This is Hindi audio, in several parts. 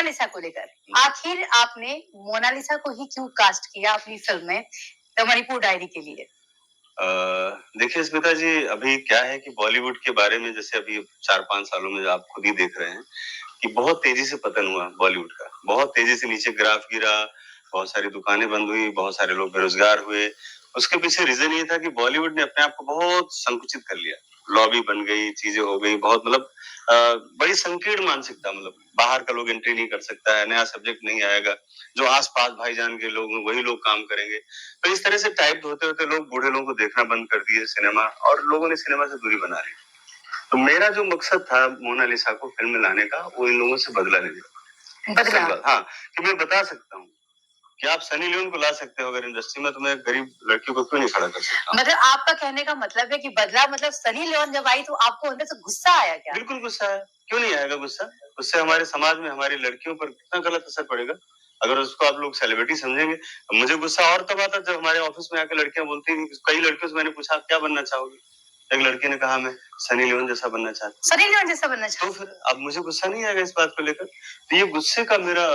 मोनालिसा को लेकर, आखिर आपने मोनालिसा को ही क्यों कास्ट किया अपनी फिल्म में द मणिपुर डायरी के लिए? देखिए स्मिता जी, अभी क्या है कि बॉलीवुड के बारे में जैसे अभी 4-5 सालों में आप खुद ही देख रहे हैं कि बहुत तेजी से पतन हुआ बॉलीवुड का, बहुत तेजी से नीचे ग्राफ गिरा, बहुत सारी दुकानें बंद हुई, बहुत सारे लोग बेरोजगार हुए। उसके पीछे रीजन ये था कि बॉलीवुड ने अपने आप को बहुत संकुचित कर लिया, लॉबी बन गई, चीजें हो गई, बहुत मतलब बड़ी संकीर्ण मानसिकता, मतलब बाहर का लोग एंट्री नहीं कर सकता है, नया सब्जेक्ट नहीं आएगा, जो आसपास भाईजान के लोग वही लोग काम करेंगे। तो इस तरह से टाइप होते होते लोग बूढ़े लोगों को देखना बंद कर दिए सिनेमा, और लोगों ने सिनेमा से दूरी बना ली। तो मेरा जो मकसद था मोनालिसा को फिल्म में लाने का, वो इन लोगों से बदला लेने। हाँ, कि मैं बता सकता हूँ कि आप सनी लियोन को ला सकते हो अगर इंडस्ट्री में, तो मैं गरीब लड़कियों को क्यों नहीं खड़ा कर सकता? मतलब आपका कहने का मतलब है कि बदला मतलब सनी लियोन जब आई तो आपको अंदर से गुस्सा आया क्या? बिल्कुल गुस्सा है, क्यों नहीं आएगा गुस्सा? उससे हमारे समाज में हमारी लड़कियों पर कितना गलत असर पड़ेगा अगर उसको आप लोग सेलिब्रिटी समझेंगे। मुझे गुस्सा और तब आता जब हमारे ऑफिस में आकर लड़कियां बोलती थी, कई लड़कियों से मैंने पूछा आप क्या बनना चाहोगी, एक लड़की ने कहा मैं सनी लियोन जैसा बनना चाहती हूँ। सनी लियोन जैसा बनना तो फिर अब मुझे गुस्सा नहीं आएगा इस बात को लेकर? तो ये गुस्से का मेरा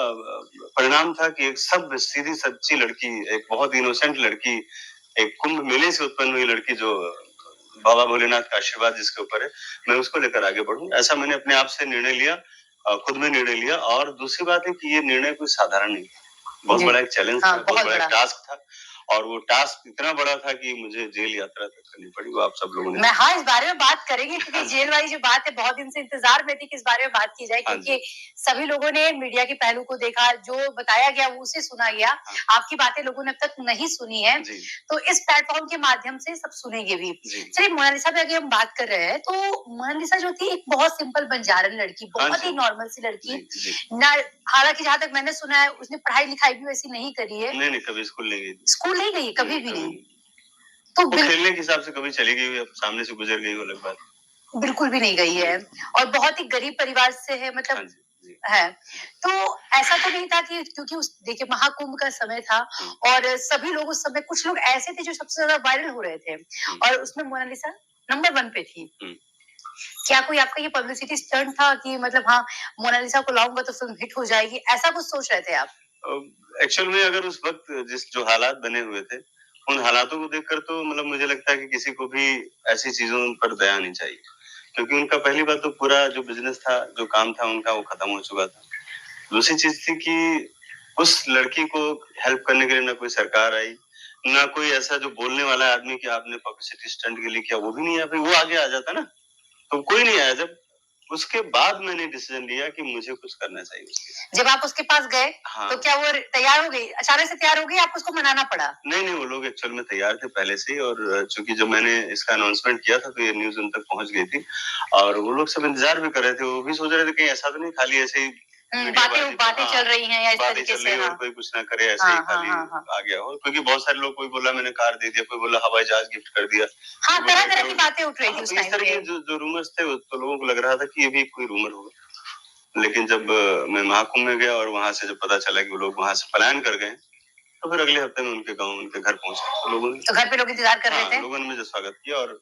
परिणाम था कि एक सब सीधी सच्ची लड़की, एक बहुत इनोसेंट लड़की, एक कुंभ मेले से उत्पन्न हुई लड़की, जो बाबा भोलेनाथ का आशीर्वाद जिसके ऊपर है, मैं उसको लेकर आगे बढ़ूं, ऐसा मैंने अपने आप से निर्णय लिया, खुद में निर्णय लिया। और दूसरी बात है कि ये निर्णय कोई साधारण नहीं, बहुत बड़ा एक चैलेंज था, बहुत बड़ा टास्क था, और वो टास्क इतना बड़ा था कि मुझे जेल यात्रा तक करनी पड़ी, वो आप सब लोगों ने। मैं हाँ, इस बारे में बात करेंगे क्योंकि जेल वाली जो बात है बहुत दिन से इंतजार में थी कि इस बारे में बात की जाए, क्योंकि सभी लोगों ने मीडिया के पहलू को देखा, जो बताया गया वो उसे सुना गया, आपकी बातें लोगों ने अब तक नहीं सुनी है, तो इस प्लेटफॉर्म के माध्यम से सब सुनेंगे भी। चलिए मोनालिसा पे अगर हम बात कर रहे हैं, तो मोनालिसा जो थी एक बहुत सिंपल बंजारन लड़की, बहुत ही नॉर्मल सी लड़की, हालांकि जहाँ तक मैंने सुना है उसने पढ़ाई लिखाई भी वैसी नहीं करी है। नहीं, कभी स्कूल नहीं गई। स्कूल नहीं गई, कभी भी नहीं। तो खेलने के हिसाब से कभी चली गई, अब सामने से गुजर गई, वो अलग बात। बिल्कुल भी नहीं गई है, और बहुत ही गरीब परिवार से है, मतलब है। तो ऐसा तो नहीं था कि क्योंकि उस देखिए महाकुंभ का समय था और सभी लोग उस समय, कुछ लोग ऐसे थे जो सबसे ज्यादा वायरल हो रहे थे और उसमें मोनालिसा नंबर 1 पे थी। क्या कोई आपका ये पब्लिसिटी स्टंट था कि मतलब हाँ मोनालिसा को लाऊंगा तो फिल्म हिट हो जाएगी, ऐसा कुछ सोच रहे थे आप? एक्चुअल में अगर उस वक्त जो हालात बने हुए थे, उन हालातों को देखकर तो मतलब मुझे लगता है कि किसी को भी ऐसी चीजों पर दया नहीं चाहिए, क्योंकि उनका पहली बात तो पूरा जो बिजनेस था, जो काम था उनका, वो खत्म हो चुका था। दूसरी चीज थी कि उस लड़की को हेल्प करने के लिए ना कोई सरकार आई, ना कोई ऐसा जो बोलने वाला आदमी कि आपने पब्लिसिटी स्टंट के लिए किया, वो भी नहीं आया। वो आगे आ जाता ना, तो कोई नहीं आया। जब उसके बाद मैंने डिसीजन लिया कि मुझे कुछ करना चाहिए। जब आप उसके पास गए, हाँ, तो क्या वो तैयार हो गई, अचानक से तैयार हो गई, आपको उसको मनाना पड़ा? नहीं, वो लोग एक्चुअल में तैयार थे पहले से ही, और चूंकि जब मैंने इसका अनाउंसमेंट किया था तो ये न्यूज उन तक पहुंच गई थी, और वो लोग सब इंतजार भी कर रहे थे। वो भी सोच रहे थे कहीं ऐसा तो नहीं खाली ऐसे ही बातें चल रही हैं या इस तरीके से, और कोई कुछ ना करे, ऐसे ही खाली आ गया हो, क्योंकि बहुत सारे लोग, कोई बोला मैंने कार दे दिया, कोई बोला हवाई जहाज गिफ्ट कर दिया। हाँ, तरह तरह की बातें उठ रही थी उस टाइम पे। इस तरह के जो रूमर्स थे, तो लोगों को लग रहा था कि ये भी कोई रूमर होगा। लेकिन जब मैं महाकुंभ में गया और वहां से जब पता चला कि वो लोग वहां से पलायन कर गए, तो फिर अगले हफ्ते में उनके गाँव, उनके घर पहुंचा, तो लोगों ने, तो घर पे लोग इंतजार कर रहे थे, लोगों ने मुझे स्वागत किया और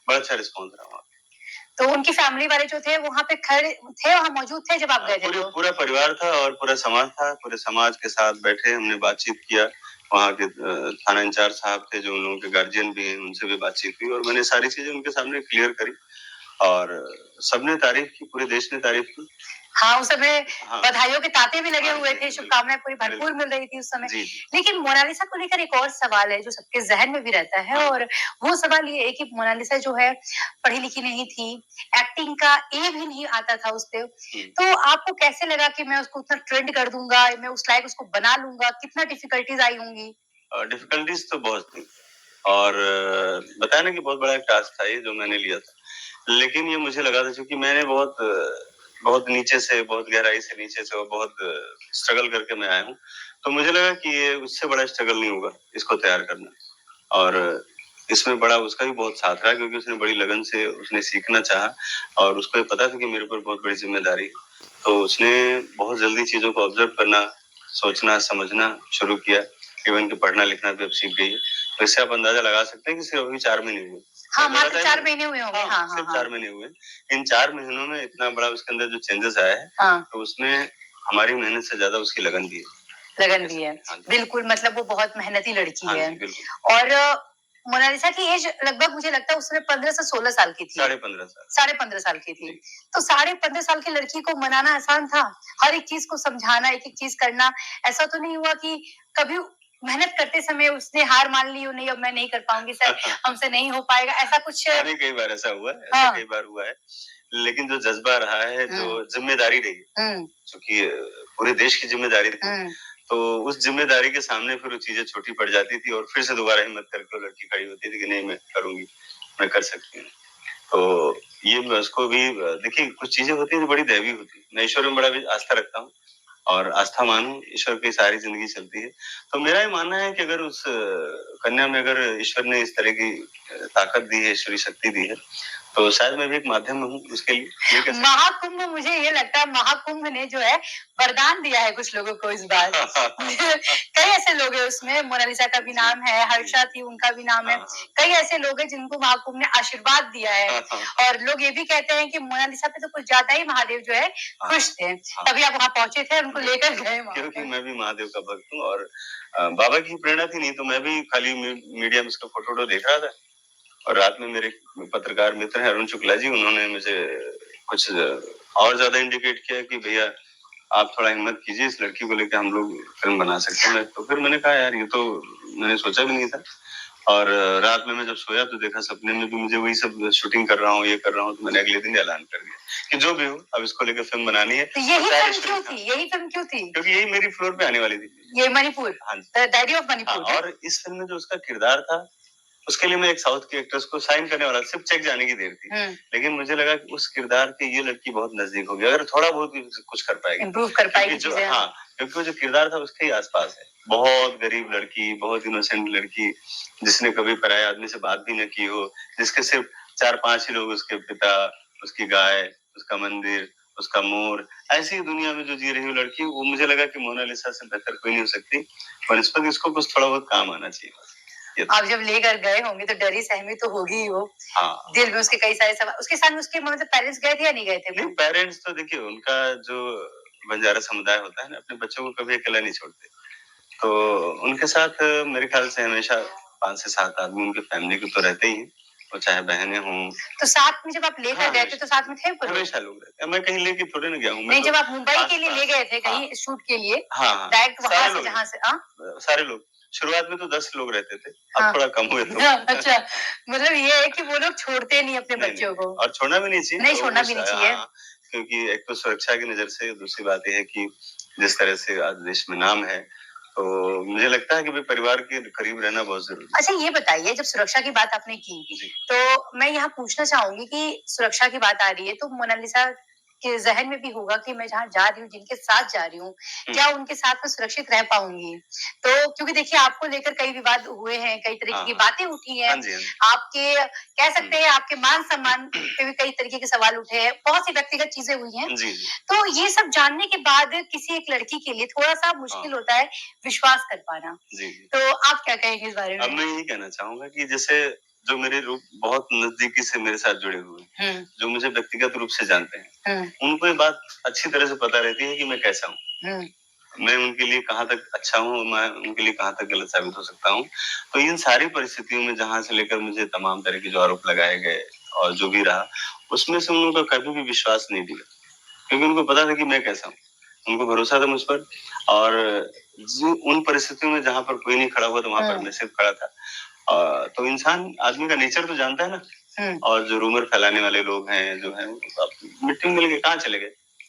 बड़ा अच्छा रिस्पॉन्स रहा वहाँ। तो उनकी फैमिली वाले जो थे वहाँ पे खड़े थे, वहाँ मौजूद थे जब आप गए थे? पूरा परिवार था और पूरा समाज था। पूरे समाज के साथ बैठे, हमने बातचीत किया। वहाँ के थाना इंचार्ज साहब थे जो उन लोगों के गार्जियन भी हैं, उनसे भी बातचीत हुई और मैंने सारी चीजें उनके सामने क्लियर करी और सबने तारीफ की, पूरे देश ने तारीफ की। हाँ, उस समय बधाइयों के तांते भी लगे हुए थे, शुभकामनाएं पूरी भरपूर मिल रही थी उस समय। लेकिन मोनालिसा को लेकर एक और सवाल है जो सबके जहन में भी रहता है, और वो सवाल ये है कि मोनालिसा जो है पढ़ी लिखी नहीं थी, एक्टिंग का ए भी नहीं आता था उससे, तो आपको कैसे लगा कि मैं उसको उतना ट्रेंड कर दूंगा, मैं उस लायक उसको बना लूंगा? कितना डिफिकल्टीज आई होंगी? डिफिकल्टीज तो बहुत थी और बताया ना कि बहुत बड़ा एक टास्क था ये जो मैंने लिया था, लेकिन ये मुझे लगा था क्योंकि मैंने बहुत नीचे से, बहुत गहराई से नीचे से और बहुत स्ट्रगल करके मैं आया हूँ, तो मुझे लगा कि ये उससे बड़ा स्ट्रगल नहीं होगा इसको तैयार करना। और इसमें बड़ा उसका भी बहुत साथ रहा क्योंकि उसने बड़ी लगन से उसने सीखना चाहा और उसको ये पता था कि मेरे ऊपर बहुत बड़ी जिम्मेदारी है, तो उसने बहुत जल्दी चीजों को ऑब्जर्व करना, सोचना, समझना शुरू किया। इवन कि पढ़ना लिखना भी अब सीख गई है, तो इससे आप अंदाजा लगा सकते हैं कि सिर्फ अभी 4 महीने हुए। हाँ, मात्र 4 महीने हुए होंगे। सिर्फ 4 महीने हुए। इन 4 महीनों में इतना बड़ा उसके अंदर जो चेंजेस आया है, तो उसमें हमारी मेहनत से ज्यादा उसकी लगन भी है। लगन भी है। बिल्कुल, मतलब वो बहुत मेहनती लड़की है। बिल्कुल। और मोनालिसा की एज लगभग मुझे लगता है उस समय 15 से 16 साल की थी। 15.5 साल। 15.5 साल की थी। तो 15.5 साल की लड़की को मनाना आसान था? हर एक चीज को समझाना, एक-एक चीज करना, ऐसा तो नहीं हुआ कि कभी मेहनत करते समय उसने हार मान ली हो, नहीं अब मैं नहीं कर पाऊंगी सर, हमसे नहीं हो पाएगा, ऐसा कुछ? अरे कई बार ऐसा हुआ है, ऐसा कई बार हुआ है। लेकिन जो जज्बा रहा है, जो जिम्मेदारी रही, क्योंकि पूरे देश की जिम्मेदारी थी, तो उस जिम्मेदारी के सामने फिर वो चीजें छोटी पड़ जाती थी और फिर से दोबारा हिम्मत करके वो लड़की खड़ी होती थी कि नहीं मैं करूंगी, मैं कर सकती हूँ। तो ये मैं उसको भी देखिए कुछ चीजें होती है जो बड़ी दैवी होती है। मैं ईश्वर में बड़ा भी आस्था रखता हूँ और आस्था मानूं, ईश्वर की सारी जिंदगी चलती है। तो मेरा ये मानना है कि अगर उस कन्या में अगर ईश्वर ने इस तरह की ताकत दी है, ईश्वरी शक्ति दी है, तो शायद मैं भी एक माध्यम हूँ उसके लिए। महाकुंभ, मुझे ये लगता है महाकुंभ ने जो है वरदान दिया है कुछ लोगों को इस बार। कई ऐसे लोग हैं उसमें, मोनालिसा का भी नाम है, हर्षा थी उनका भी नाम है, कई ऐसे लोग हैं जिनको महाकुंभ ने आशीर्वाद दिया है। और लोग ये भी कहते हैं कि मोनालिसा पे तो कुछ ज्यादा ही महादेव जो है खुश थे, तभी आप वहाँ पहुंचे थे, उनको लेकर गए। क्योंकि मैं भी महादेव का भक्त हूँ और बाबा की प्रेरणा थी, नहीं तो मैं भी खाली मीडिया में उसका फोटो देख रहा था। और रात में मेरे पत्रकार मित्र हैं अरुण शुक्ला जी, उन्होंने मुझे कुछ और ज्यादा इंडिकेट किया कि भैया आप थोड़ा हिम्मत कीजिए, इस लड़की को लेकर हम लोग फिल्म बना सकते हैं। तो फिर मैंने कहा यार ये तो मैंने सोचा भी नहीं था। और रात में मैं जब सोया तो देखा सपने में भी मुझे वही सब शूटिंग कर रहा हूँ, ये कर रहा हूँ। तो मैंने अगले दिन ऐलान कर दिया कि जो भी हो अब इसको लेकर फिल्म बनानी है। तो यही फिल्म क्यों थी? यही फिल्म क्यों थी? क्योंकि यही मेरी फ्लोर पे आने वाली थी। ये मणिपुर, हाँ जी, डायरी ऑफ मणिपुर। और इस फिल्म में जो उसका किरदार था उसके लिए मैं एक साउथ के एक्ट्रेस को साइन करने वाला, सिर्फ चेक जाने की देर थी। लेकिन मुझे लगा कि उस किरदार के ये लड़की बहुत नजदीक होगी, अगर थोड़ा बहुत भी कुछ कर पाएगी, इम्प्रूव कर पाएगी जो क्योंकि वो जो किरदार था उसके ही आसपास है। बहुत गरीब लड़की, बहुत इनोसेंट लड़की, जिसने कभी पराये आदमी से बात भी न की हो, जिसके सिर्फ 4-5 ही लोग, उसके पिता, उसकी गाय, उसका मंदिर, उसका मोर, ऐसी दुनिया में जो जी रही हो लड़की, वो मुझे लगा कि मोनालिसा से बेहतर कोई नहीं हो सकती। और इस पर इसको कुछ थोड़ा बहुत काम आना चाहिए। आप जब लेकर गए होंगे तो डरी सहमी तो होगी ही वो। दिल में उसके कई सारे सवाल। उसके साथ में उसके मतलब पेरेंट्स गए थे या नहीं गए थे? नहीं, पेरेंट्स तो देखिए उनका जो बंजारा समुदाय होता है ना, अपने बच्चों को कभी अकेला नहीं छोड़ते। तो उनके साथ मेरे ख्याल से हमेशा 5 से 7 आदमी उनके फैमिली के तो रहते ही हैं, और चाहे बहनें हों। तो साथ में जब आप लेकर गए थे तो साथ में थे? हमेशा लोग रहते हैं। मैं कहीं लेके थोड़े ना गया हूँ। नहीं, जब आप मुंबई के लिए ले गए थे कहीं शूट के लिए, डायरेक्ट वहां से जहाँ से सारे लोग, शुरुआत में तो 10 लोग रहते थे, अब थोड़ा कम हुए तो। अच्छा, मतलब ये है कि वो लोग छोड़ते नहीं अपने बच्चों को, और छोड़ना भी नहीं चाहिए। नहीं, छोड़ना भी नहीं चाहिए। क्योंकि एक तो सुरक्षा की नजर से, दूसरी बात यह है कि जिस तरह से आज देश में नाम है, तो मुझे लगता है कि भाई परिवार के करीब रहना बहुत जरूरी है। अच्छा, ये बताइए, जब सुरक्षा की बात आपने की, तो मैं यहाँ पूछना चाहूंगी कि सुरक्षा की बात आ रही है तो मोनालिसा के जहन में भी होगा कि मैं जहाँ जा रही हूँ, जिनके साथ जा रही हूँ, क्या उनके साथ में सुरक्षित रह पाऊंगी? तो क्योंकि देखिए आपको लेकर कई विवाद हुए हैं, कई तरीके की बातें उठी हैं, आपके कह सकते हैं आपके मान सम्मान पे भी कई तरीके के सवाल उठे हैं, बहुत सी व्यक्तिगत चीजें हुई हैं। तो ये सब जानने के बाद किसी एक लड़की के लिए थोड़ा सा मुश्किल होता है विश्वास कर पाना। तो आप क्या कहेंगे इस बारे में? अब मैं यही कहना चाहूंगा कि जैसे जो मेरे रूप बहुत नजदीकी से मेरे साथ जुड़े हुए हैं, जो मुझे व्यक्तिगत रूप से जानते हैं, उनको ये बात अच्छी तरह से पता रहती है कि मैं कैसा हूँ, मैं उनके लिए कहाँ तक अच्छा हूँ, मैं उनके लिए कहाँ तक गलत साबित हो सकता हूँ। तो इन सारी परिस्थितियों में जहां से लेकर मुझे तमाम तरह के जो आरोप लगाए गए और जो भी रहा, उसमें से उनको कभी भी विश्वास नहीं दिया, क्योंकि उनको पता था कि मैं कैसा हूँ, उनको भरोसा था मुझ पर। और उन परिस्थितियों में जहां पर कोई नहीं खड़ा हुआ, तो वहां पर मैं सिर्फ खड़ा था। तो इंसान आदमी का नेचर तो जानता है ना। और जो रूमर फैलाने वाले लोग हैं, जो है मिट्टी में मिल के कहाँ चले गए।